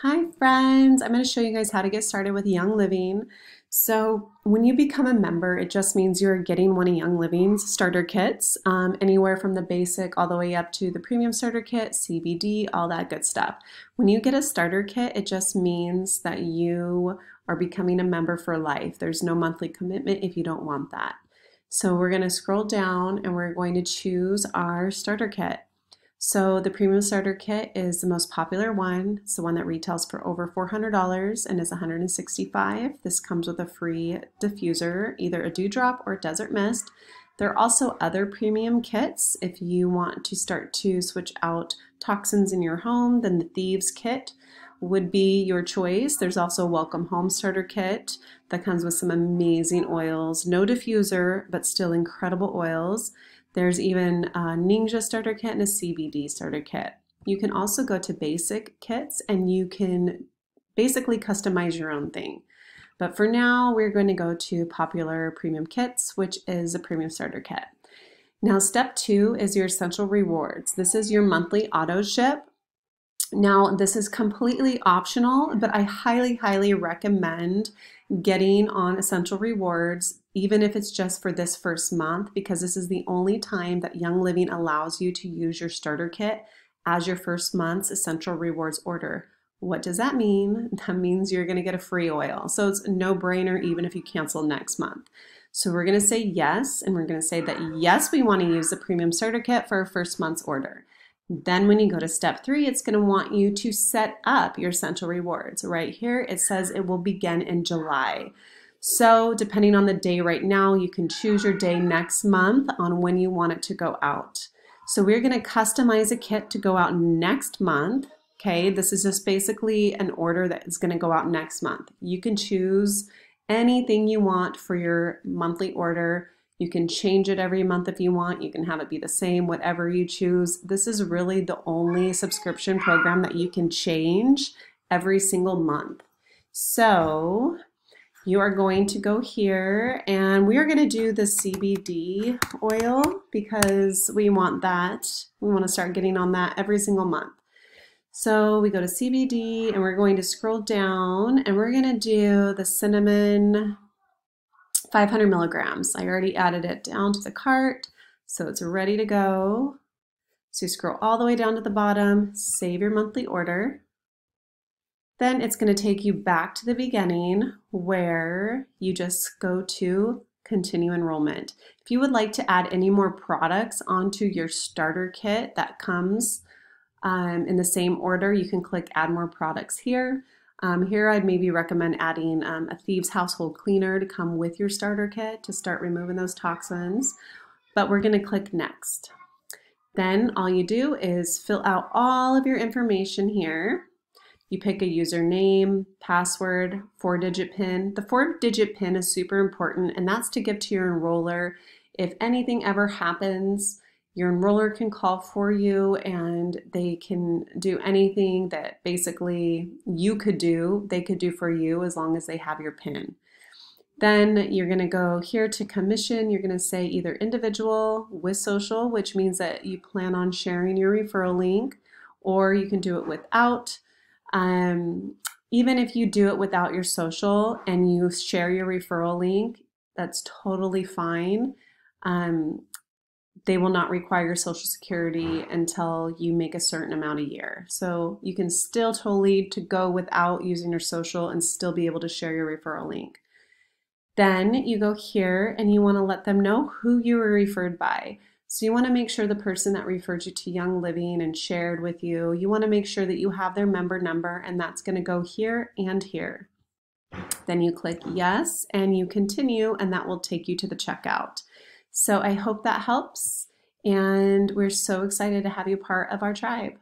Hi friends, I'm going to show you guys how to get started with Young Living. So when you become a member, it just means you're getting one of Young Living's starter kits, anywhere from the basic all the way up to the premium starter kit, CBD, all that good stuff. When you get a starter kit, it just means that you are becoming a member for life. There's no monthly commitment if you don't want that. So we're going to scroll down and we're going to choose our starter kit. So the premium starter kit is the most popular one. It's the one that retails for over $400 and is $165. This comes with a free diffuser, either a dewdrop or desert mist. There are also other premium kits. If you want to start to switch out toxins in your home, then the Thieves kit would be your choice. There's also a Welcome Home starter kit that comes with some amazing oils. No diffuser, but still incredible oils. There's even a Ninja starter kit and a CBD starter kit. You can also go to basic kits and you can basically customize your own thing. But for now, we're going to go to popular premium kits, which is a premium starter kit. Now, step 2 is your essential rewards. This is your monthly auto ship. Now, this is completely optional, but I highly recommend getting on Essential Rewards, even if it's just for this first month, because this is the only time that Young Living allows you to use your starter kit as your first month's Essential Rewards order. What does that mean? That means you're going to get a free oil. So it's a no-brainer even if you cancel next month. So we're going to say yes, and we're going to say that yes, we want to use the premium starter kit for our first month's order. Then when you go to step 3, it's going to want you to set up your Essential Rewards. Right here, it says it will begin in July. So depending on the day right now, you can choose your day next month on when you want it to go out. So we're going to customize a kit to go out next month. Okay, this is just basically an order that is going to go out next month. You can choose anything you want for your monthly order. You can change it every month if you want. You can have it be the same, whatever you choose. This is really the only subscription program that you can change every single month. So you are going to go here and we are going to do the CBD oil because we want that. We want to start getting on that every single month. So we go to CBD and we're going to scroll down and we're going to do the cinnamon 500 milligrams. I already added it down to the cart, so it's ready to go. So you scroll all the way down to the bottom, save your monthly order. Then it's going to take you back to the beginning where you just go to continue enrollment. If you would like to add any more products onto your starter kit that comes in the same order, you can click add more products here. Here I'd maybe recommend adding a Thieves household cleaner to come with your starter kit to start removing those toxins, but we're going to click next. Then all you do is fill out all of your information here. You pick a username, password, 4-digit PIN. The 4-digit PIN is super important, and that's to give to your enroller. If anything ever happens, your enroller can call for you and they can do anything that basically you could do, they could do for you as long as they have your PIN. Then you're going to go here to commission. You're going to say either individual with social, which means that you plan on sharing your referral link, or you can do it without. Even if you do it without your social and you share your referral link, that's totally fine. They will not require your social security until you make a certain amount a year. So you can still totally go without using your social and still be able to share your referral link. Then you go here and you want to let them know who you were referred by. So you want to make sure the person that referred you to Young Living and shared with you, you want to make sure that you have their member number, and that's going to go here and here. Then you click yes and you continue, and that will take you to the checkout. So I hope that helps, and we're so excited to have you part of our tribe.